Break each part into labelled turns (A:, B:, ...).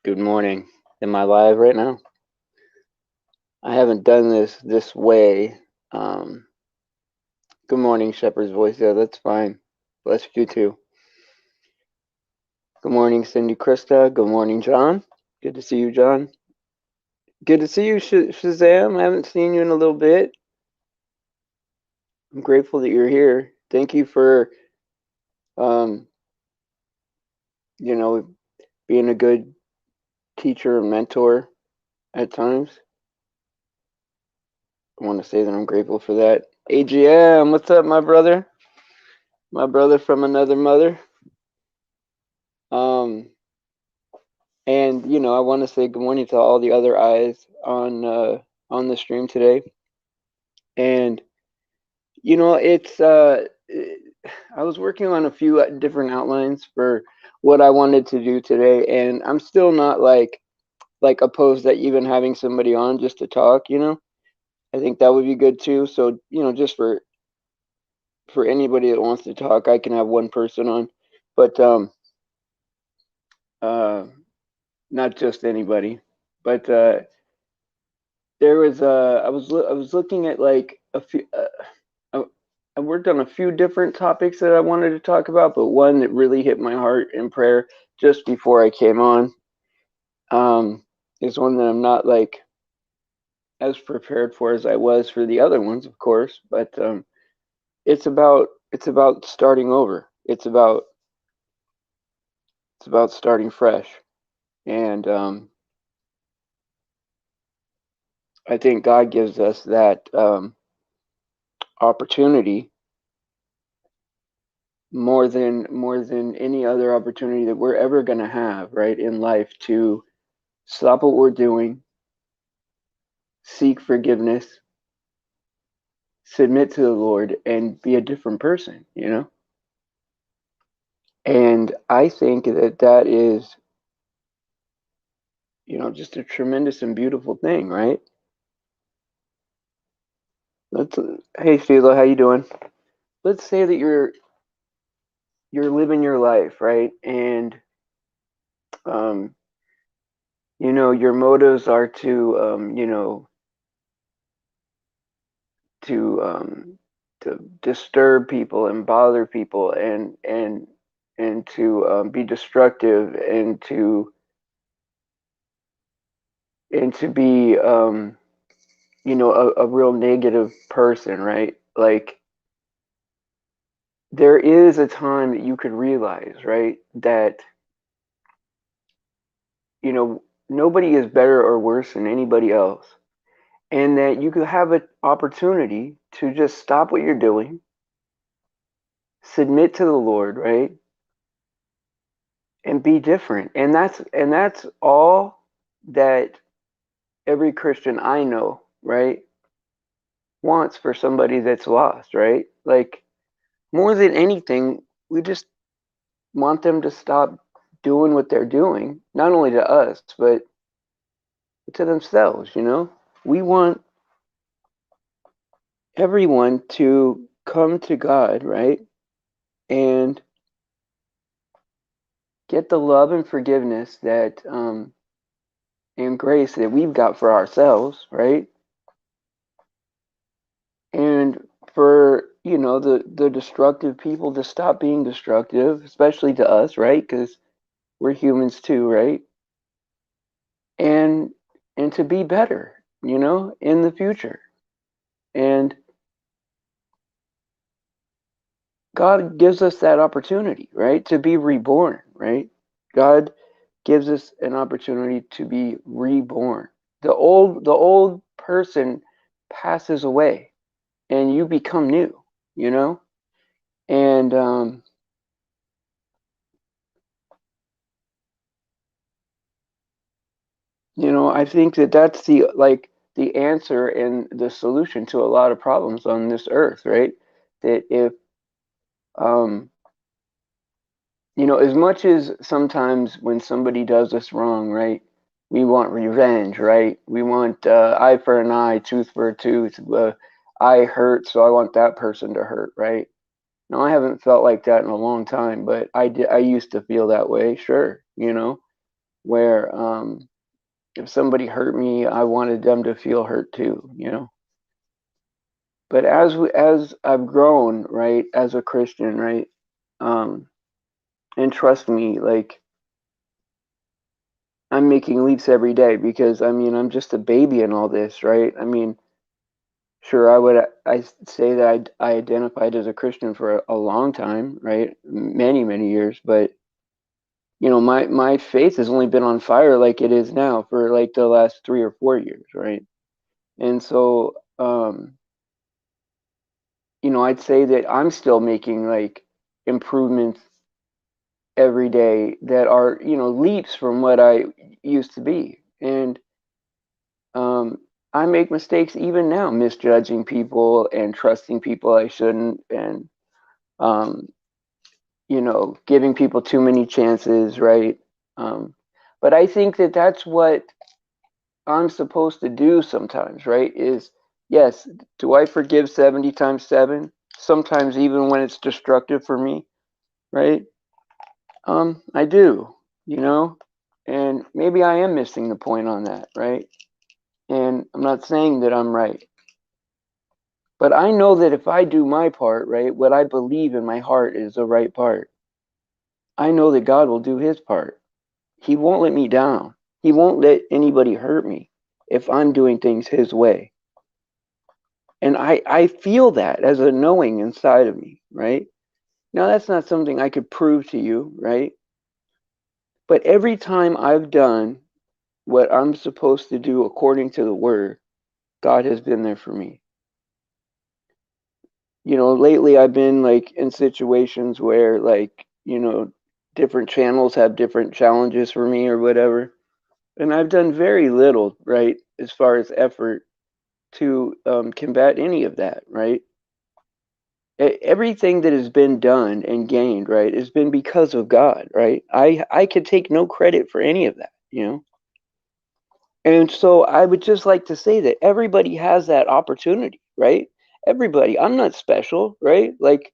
A: Good morning. Am I live right now? I haven't done this way. Um, Good morning, Shepherd's Voice. Yeah, that's fine. Bless you too. Good morning, Cindy Krista. Good morning, John. Good to see you, John. Good to see you, Shazam. I haven't seen you in a little bit. I'm grateful that you're here. Thank you for, um, you know, being a good teacher and mentor at times. I want to say that I'm grateful for that. AGM, what's up, my brother? My brother from another mother. Um, And I want to say good morning to all the other eyes on the stream today. And it's I was working on a few different outlines for what I wanted to do today, and I'm still not like opposed to even having somebody on just to talk. I think that would be good too. So just for anybody that wants to talk, I can have one person on, but uh, not just anybody. But there was I was looking at like a few I, I worked on a few different topics that I wanted to talk about, but one that really hit my heart in prayer just before I came on um is one that I'm not like as prepared for as I was for the other ones, of course, but it's about starting over. It's about starting fresh. And I think God gives us that opportunity more than any other opportunity that we're ever going to have, right, in life, to stop what we're doing, seek forgiveness, submit to the Lord, and be a different person. And I think that is just a tremendous and beautiful thing, right? Let's Hey Sheila, how you doing? Let's say that you're living your life, right? And um your motives are to to disturb people and bother people and to be destructive and to be a real negative person, right? Like there is a time that you could realize, right, that nobody is better or worse than anybody else, and that you could have an opportunity to just stop what you're doing, submit to the Lord, right, and be different. And that's all that every Christian I know, right, wants for somebody that's lost, right? Like more than anything, we just want them to stop doing what they're doing, not only to us, but to themselves. We want everyone to come to God, right? And get the love and forgiveness that and grace that we've got for ourselves, right? And for the destructive people to stop being destructive, especially to us, right? Because we're humans too, right? And and to be better, in the future. And God gives us that opportunity, right? To be reborn, right? God gives us an opportunity to be reborn. The old person passes away and you become new, you know? And I think that that's the answer and the solution to a lot of problems on this earth, right? That if um as much as sometimes when somebody does us wrong, right, we want revenge, right? We want eye for an eye, tooth for a tooth. I hurt, so I want that person to hurt, right? No, I haven't felt like that in a long time, but I used to feel that way, sure. where if somebody hurt me, I wanted them to feel hurt too, you know. But as I've grown, right, as a Christian, right, um, and trust me, like I'm making leaps every day because I mean I'm just a baby in all this, right? I mean, sure, I say that I identified as a Christian for a long time, right? Many years, but you know, my faith has only been on fire like it is now for like the last 3 or 4 years, right? And so, you know, I'd say that I'm still making like improvements every day that are, you know, leaps from what I used to be. And um, I make mistakes even now, misjudging people and trusting people I shouldn't, and um, you know, giving people too many chances, right? Um, but I think that that's what I'm supposed to do sometimes, right? Is yes, do I forgive 70 times 7? Sometimes even when it's destructive for me, right? I do, you know, and maybe I am missing the point on that, right? And I'm not saying that I'm right, but I know that if I do my part, right, what I believe in my heart is the right part. I know that God will do his part. He won't let me down. He won't let anybody hurt me if I'm doing things his way. And I feel that as a knowing inside of me, right? Now, that's not something I could prove to you, right? But every time I've done what I'm supposed to do according to the word, God has been there for me. You know, lately I've been like in situations where like, you know, different channels have different challenges for me or whatever. And I've done very little, right, as far as effort to combat any of that, right? Everything that has been done and gained, right, has been because of God, right? I could take no credit for any of that, you know. And so I would just like to say that everybody has that opportunity, right? Everybody. I'm not special, right? Like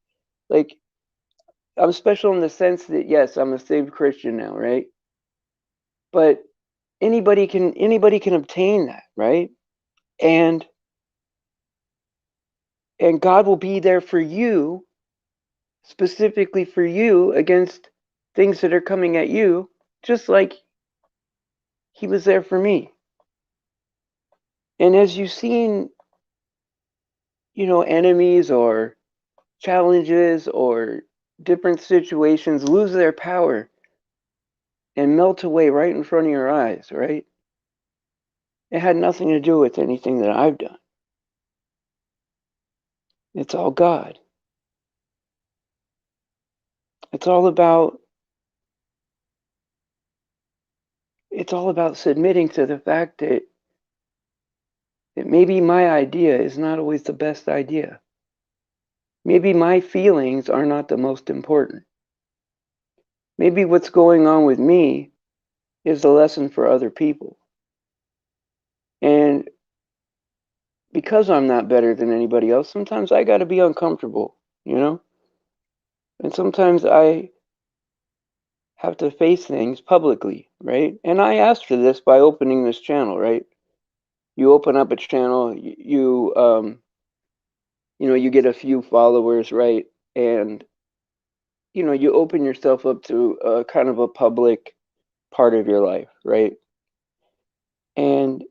A: I'm special in the sense that yes, I'm a saved Christian now, right? But anybody can obtain that, right? And and God will be there for you, specifically for you against things that are coming at you, just like he was there for me. And as you've seen, you know, enemies or challenges or different situations lose their power and melt away right in front of your eyes, right? It had nothing to do with anything that I've done. It's all God. It's all about submitting to the fact that maybe my idea is not always the best idea. Maybe my feelings are not the most important. Maybe what's going on with me is a lesson for other people. And because I'm not better than anybody else, sometimes I got to be uncomfortable, you know? And sometimes I have to face things publicly, right? And I asked for this by opening this channel, right? You open up a channel, you know, you get a few followers, right? And you know, you open yourself up to a kind of a public part of your life, right? And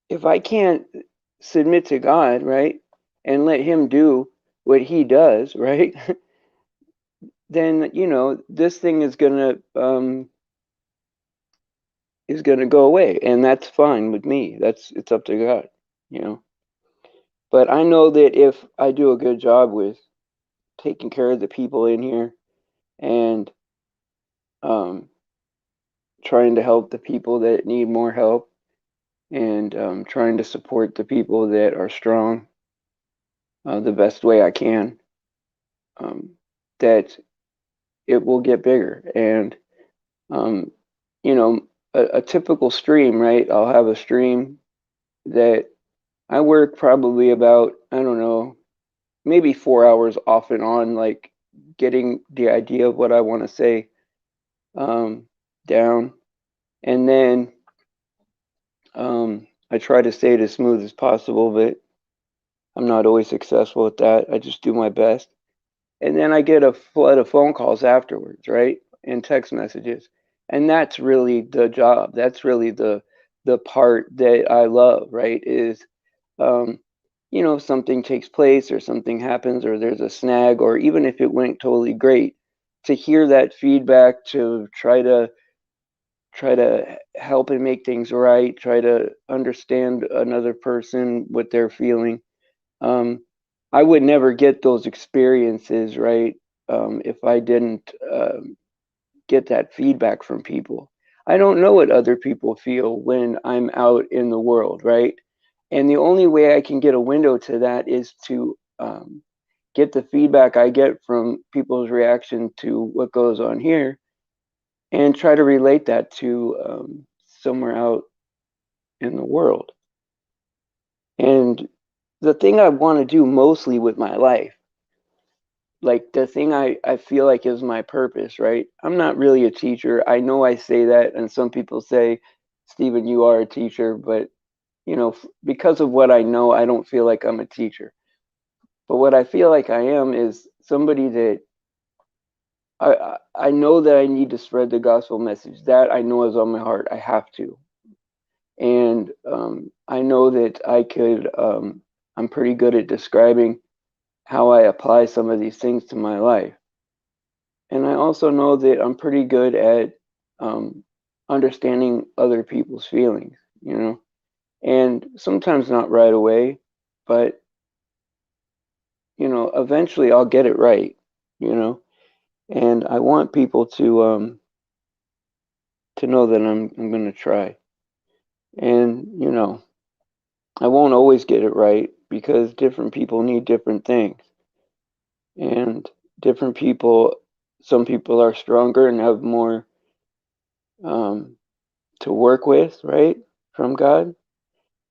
A: if I can't submit to God, right, and let him do what he does, right? Then, you know, this thing is gonna go away, and that's fine with me. It's up to God, you know. But I know that if I do a good job with taking care of the people in here and um, trying to help the people that need more help and trying to support the people that are strong the best way I can, um, that it will get bigger. And, um, you know, a typical stream, right? I'll have a stream that I work probably about, I don't know, maybe 4 hours off and on, like getting the idea of what I want to say. down, and then I try to stay it as smooth as possible, but I'm not always successful at that. I just do my best. And then I get a flood of phone calls afterwards, right? And text messages. And that's really the job. That's really the part that I love, right? Is um, something takes place or something happens or there's a snag, or even if it went totally great, to hear that feedback, to try to help and make things right, try to understand another person, what they're feeling. um, I would never get those experiences, right? If I didn't get that feedback from people. I don't know what other people feel when I'm out in the world, right? And the only way I can get a window to that is to get the feedback I get from people's reaction to what goes on here, and try to relate that to somewhere out in the world. And the thing I want to do mostly with my life, like the thing I feel like is my purpose, right? I'm not really a teacher. I know I say that, and some people say, Stephen, you are a teacher, but because of what I know, I don't feel like I'm a teacher. But what I feel like I am is somebody that I know that I need to spread the gospel message. That I know is on my heart. I have to. And I know that I'm pretty good at describing how I apply some of these things to my life. And I also know that I'm pretty good at um, understanding other people's feelings, and sometimes not right away, but eventually I'll get it right. And I want people to know that I'm going to try. And I won't always get it right because different people need different things, and different people. Some people are stronger and have more um, to work with, right, from God.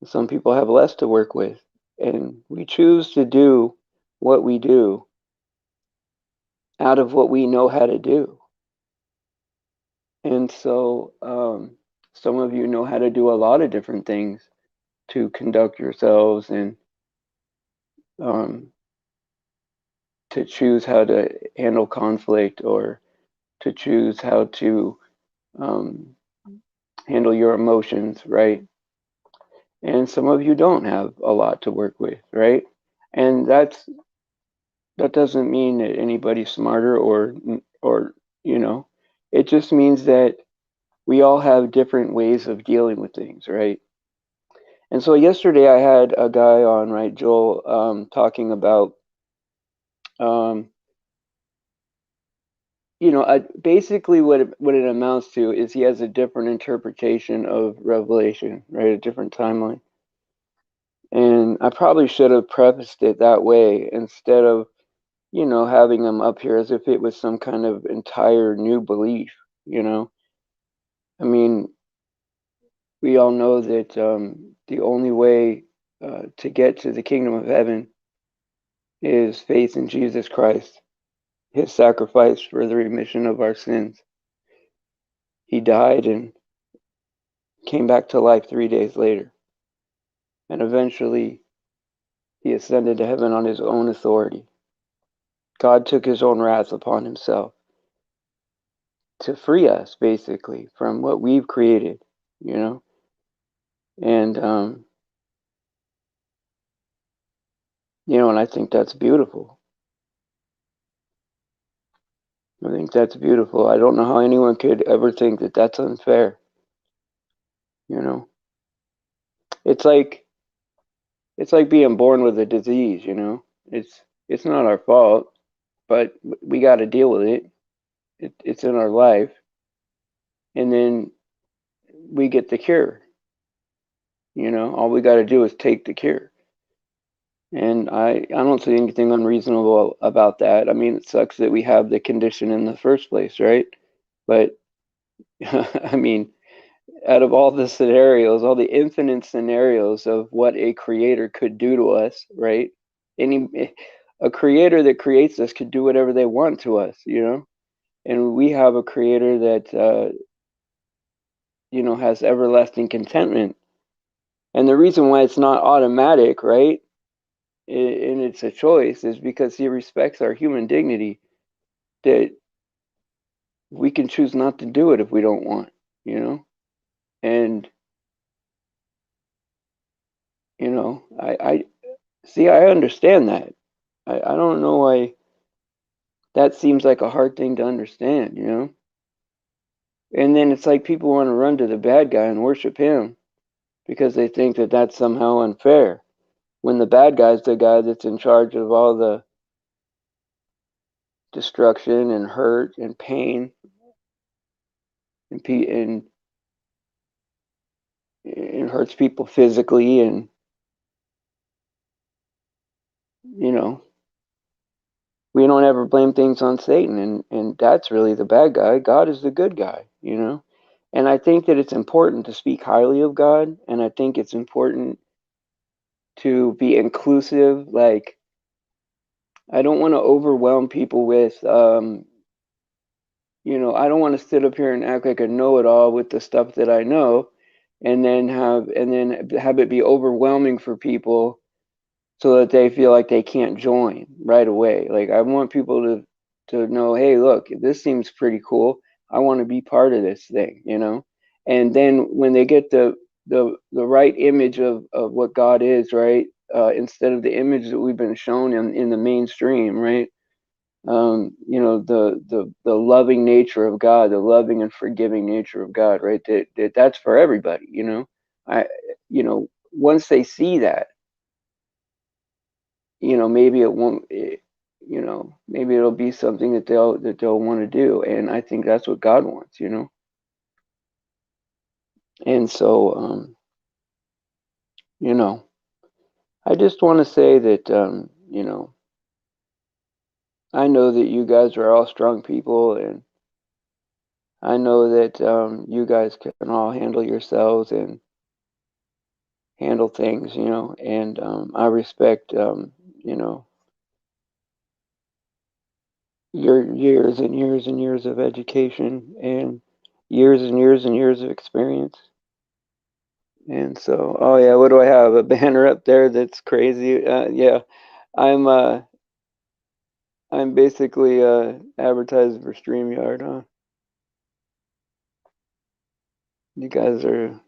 A: Some people have less to work with, and we choose to do what we do out of what we know how to do. And so, some of you know how to do a lot of different things to conduct yourselves, and um, to choose how to handle conflict, or to choose how to um, handle your emotions, right? And some of you don't have a lot to work with, right? And that doesn't mean that anybody's smarter, or you know, it just means that we all have different ways of dealing with things, right? And so yesterday I had a guy on, right, Joel, talking about um, basically what it amounts to is he has a different interpretation of Revelation, right? A different timeline. And I probably should have prefaced it that way instead of having them up here as if it was some kind of entire new belief, you know? I mean, we all know that the only way to get to the kingdom of heaven is faith in Jesus Christ, his sacrifice for the remission of our sins. He died and came back to life 3 days later. And eventually, he ascended to heaven on his own authority. God took his own wrath upon himself to free us, basically, from what we've created, you know? And and I think that's beautiful. I think that's beautiful. I don't know how anyone could ever think that that's unfair. You know, it's like it's like being born with a disease. It's not our fault, but we got to deal with it. It's in our life, and then we get the cure. All we got to do is take the cure. And I don't see anything unreasonable about that. I mean, it sucks that we have the condition in the first place, right? But I mean, out of all the scenarios, all the infinite scenarios of what a creator could do to us, right? Any A creator that creates us could do whatever they want to us. and we have a creator that has everlasting contentment. And the reason why it's not automatic, right, and it's a choice, is because he respects our human dignity, that we can choose not to do it if we don't want, and I see, I understand that. I don't know why that seems like a hard thing to understand. And then it's like people want to run to the bad guy and worship him because they think that that's somehow unfair, when the bad guy's the guy that's in charge of all the destruction and hurt and pain and hurts people physically, and you know we don't ever blame things on Satan, and that's really the bad guy. God is the good guy. And I think that it's important to speak highly of God, and I think it's important to be inclusive. Like, I don't want to overwhelm people with I don't want to sit up here and act like a know-it-all with the stuff that I know, and then have it be overwhelming for people so that they feel like they can't join right away. Like, I want people to know, hey, look, this seems pretty cool. I want to be part of this thing. And then when they get the right image of what God is, right, instead of the image that we've been shown in the mainstream, right? The loving nature of God, the loving and forgiving nature of God, right? That's for everybody. I, once they see that, maybe it won't, maybe it'll be something that they'll want to do, and I think that's what God wants. And so, you know, I just want to say that, I know that you guys are all strong people, and I know that you guys can all handle yourselves and handle things. And I respect, your years and years and years of education and years and years of experience. And so, oh yeah, what do I have? A banner up there that's crazy. Yeah, I'm uh, I'm basically advertising for StreamYard, huh? You guys are,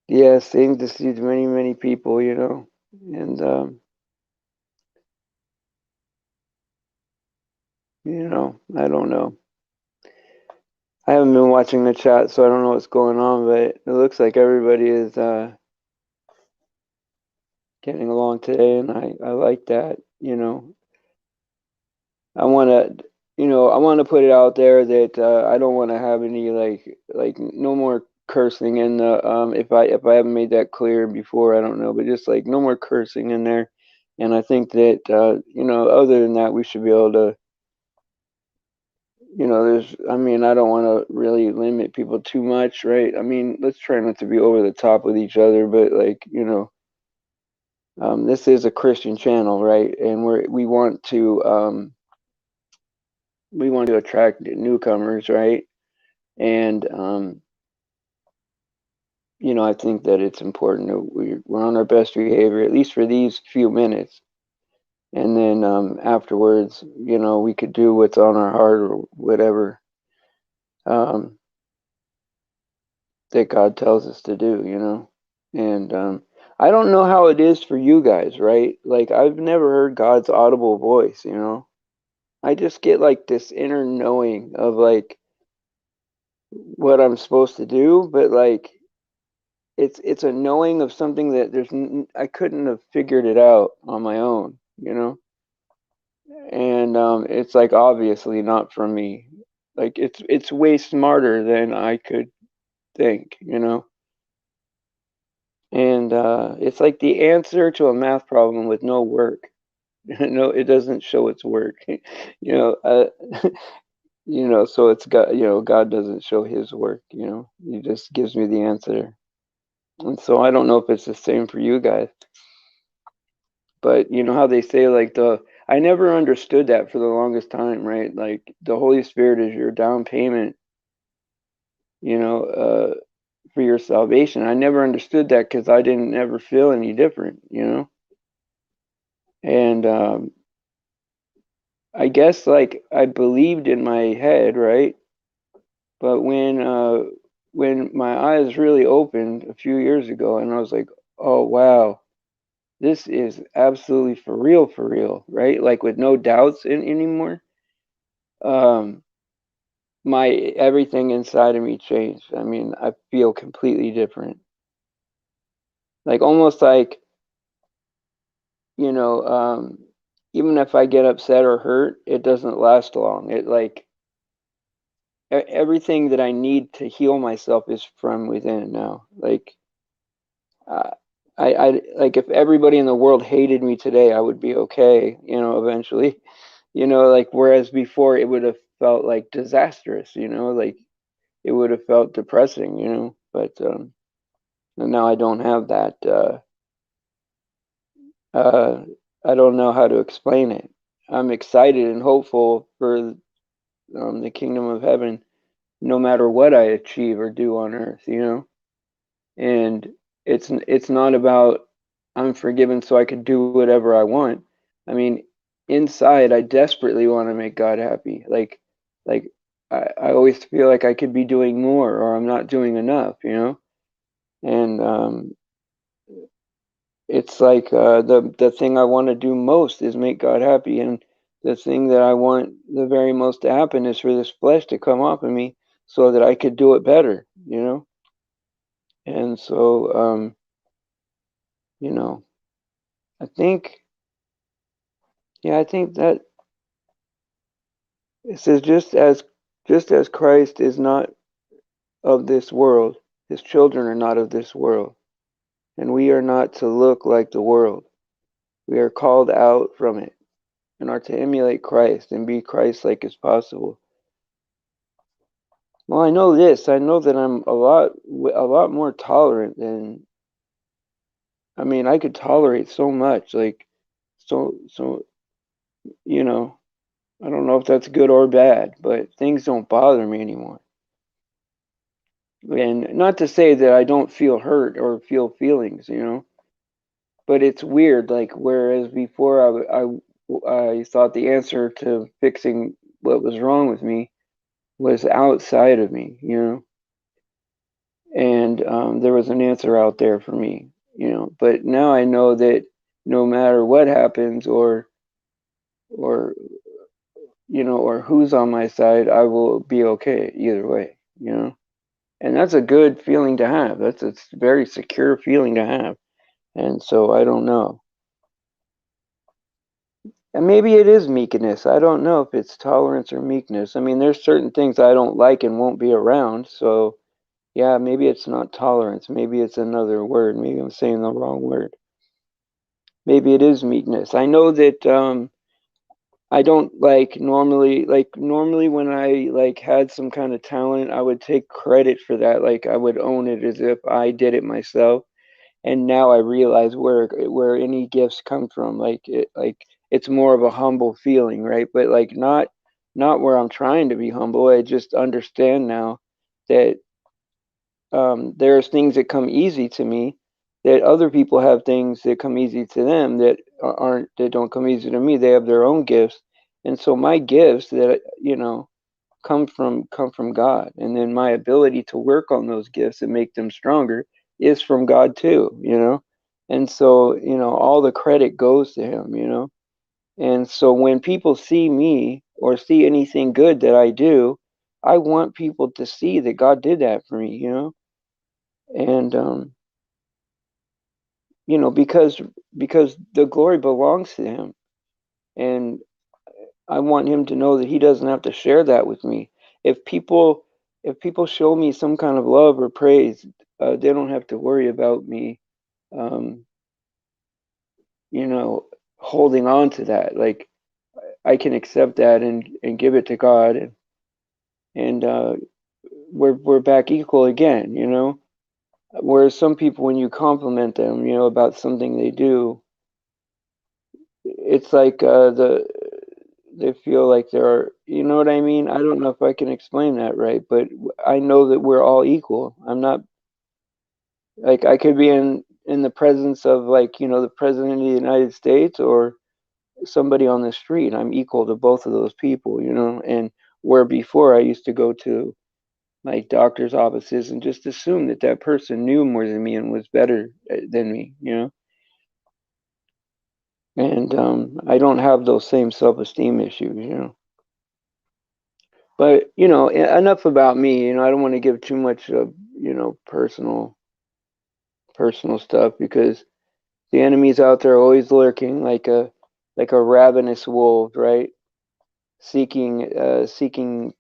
A: yeah, saying to see many, many people. And I don't know. I haven't been watching the chat, so I don't know what's going on, but it looks like everybody is getting along today, and I like that. I want to put it out there that I don't want to have any like no more cursing in the if I haven't made that clear before, I don't know, but just like no more cursing in there. And I think that other than that, we should be able to, I don't want to really limit people too much, right? I mean, let's try not to be over the top with each other, but this is a Christian channel, right? And we want to attract newcomers, right? And I think that it's important that we're on our best behavior, at least for these few minutes. And then afterwards, we could do what's on our heart or whatever um, that God tells us to do. And I don't know how it is for you guys, right? Like, I've never heard God's audible voice. I just get like this inner knowing of like what I'm supposed to do, but like it's a knowing of something that I couldn't have figured it out on my own. And it's like obviously not for me. Like, it's way smarter than I could think. And it's like the answer to a math problem with no work. No, it doesn't show its work. you know uh, so it's God doesn't show his work. He just gives me the answer. And so I don't know if it's the same for you guys. But you know how they say, like, I never understood that for the longest time, right? Like the Holy Spirit is your down payment, you know, for your salvation. I never understood that because I didn't ever feel any different, you know? And I guess like I believed in my head, right? But when my eyes really opened a few years ago and I was like, oh wow, this is absolutely for real, right? Like with no doubts anymore. Um, my everything inside of me changed. I mean, I feel completely different. Like almost like, you know, even if I get upset or hurt, it doesn't last long. It like everything that I need to heal myself is from within now. Like uh, I like if everybody in the world hated me today, I would be okay, you know, eventually. You know, like whereas before it would have felt like disastrous, you know, like it would have felt depressing, you know. But and now I don't have that. Uh, I don't know how to explain it. I'm excited and hopeful for the kingdom of heaven, no matter what I achieve or do on earth, you know. And it's not about I'm forgiven so I could do whatever I want. I mean, inside I desperately want to make God happy. Like I always feel like I could be doing more or I'm not doing enough, you know? And it's like the thing I want to do most is make God happy, and the thing that I want the very most to happen is for this flesh to come off of me so that I could do it better, you know? And so you know, I think yeah, I think that it says just as Christ is not of this world, his children are not of this world, and we are not to look like the world. We are called out from it and are to emulate Christ and be Christ-like as possible. Well, I know this. I know that I'm a lot more tolerant than. I mean, I could tolerate so much, like so. You know, I don't know if that's good or bad, but things don't bother me anymore. And not to say that I don't feel hurt or feel feelings, you know, but it's weird. Like whereas before, I thought the answer to fixing what was wrong with me was outside of me, you know, and there was an answer out there for me, you know. But now I know that no matter what happens, or you know, or who's on my side, I will be okay either way, you know. And that's a good feeling to have. That's a very secure feeling to have. And so I don't know. And maybe it is meekness. I don't know if it's tolerance or meekness. I mean, there's certain things I don't like and won't be around. So yeah, maybe it's not tolerance. Maybe it's another word. Maybe I'm saying the wrong word. Maybe it is meekness. I know that I don't like normally when I like had some kind of talent, I would take credit for that. Like I would own it as if I did it myself. And now I realize where any gifts come from. Like it's more of a humble feeling, right? But like not where I'm trying to be humble. I just understand now that there's things that come easy to me that other people have things that come easy to them that don't come easy to me. They have their own gifts, and so my gifts that you know come from God, and then my ability to work on those gifts and make them stronger is from God too, you know. And so you know all the credit goes to Him, you know. And so when people see me or see anything good that I do, I want people to see that God did that for me, you know. And you know, because the glory belongs to Him, and I want Him to know that He doesn't have to share that with me. If people if people show me some kind of love or praise, they don't have to worry about me, um, you know, holding on to that. Like I can accept that and give it to God, and we're back equal again, you know. Whereas some people, when you compliment them, you know, about something they do, it's like they feel like there are, you know what I mean? I don't know if I can explain that right, but I know that we're all equal. I'm not like I could be in the presence of, like, the president of the United States or somebody on the street. I'm equal to both of those people, and where before I used to go to like doctor's offices and just assume that that person knew more than me and was better than me. And I don't have those same self-esteem issues. But enough about me. I don't want to give too much of personal stuff, because the enemy's out there always lurking like a ravenous wolf, right? Seeking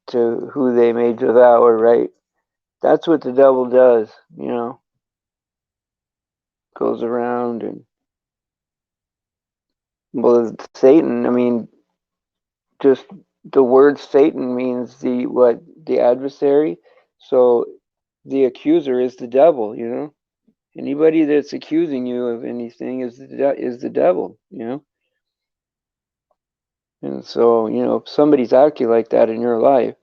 A: to who they may devour, right? That's what the devil does. Goes around and, well, Satan, I mean, just the word Satan means the adversary. So the accuser is the devil. Anybody that's accusing you of anything is the devil. And so, if somebody's acting like that in your life,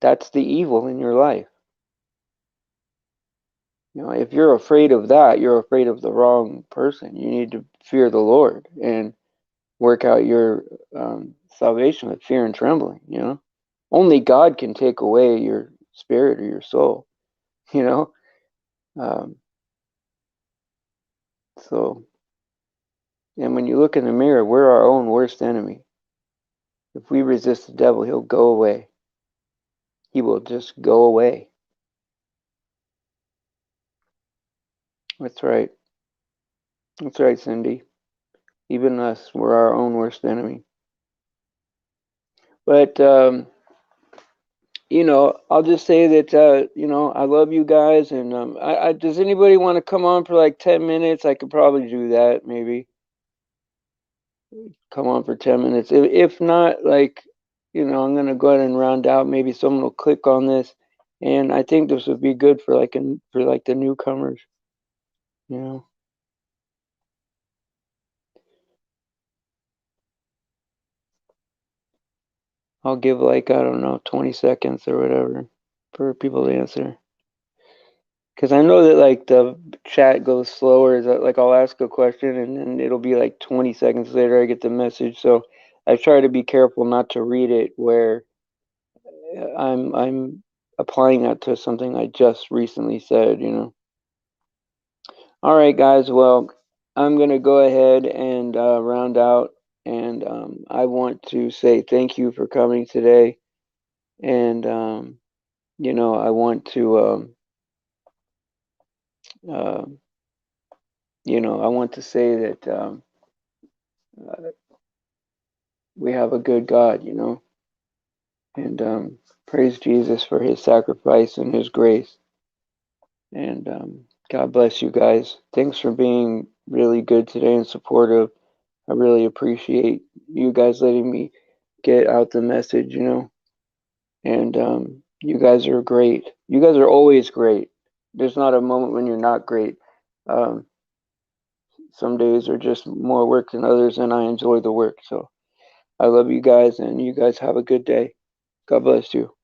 A: that's the evil in your life. If you're afraid of that, you're afraid of the wrong person. You need to fear the Lord and work out your salvation with fear and trembling. Only God can take away your spirit or your soul, you know. Um, so, and when you look in the mirror, we're our own worst enemy. If we resist the devil, he'll go away. He will just go away. That's right. That's right, Cindy. Even us, we're our own worst enemy. But I'll just say that I love you guys, and does anybody want to come on for like 10 minutes? I could probably do that, maybe. Come on for 10 minutes. If not, like, I'm gonna go ahead and round out. Maybe someone will click on this, and I think this would be good for like the newcomers. You know, I'll give like, I don't know, 20 seconds or whatever for people to answer. Because I know that like the chat goes slower. Is that like I'll ask a question and then it'll be like 20 seconds later I get the message. So I try to be careful not to read it where I'm applying that to something I just recently said. All right, guys. Well, I'm gonna go ahead and round out, and I want to say thank you for coming today, and I want to uh, I want to say that uh, we have a good God, and praise Jesus for his sacrifice and his grace. And God bless you guys. Thanks for being really good today and supportive. I really appreciate you guys letting me get out the message. And you guys are great. You guys are always great. There's not a moment when you're not great. Um, some days are just more work than others, and I enjoy the work. So I love you guys, and you guys have a good day. God bless you.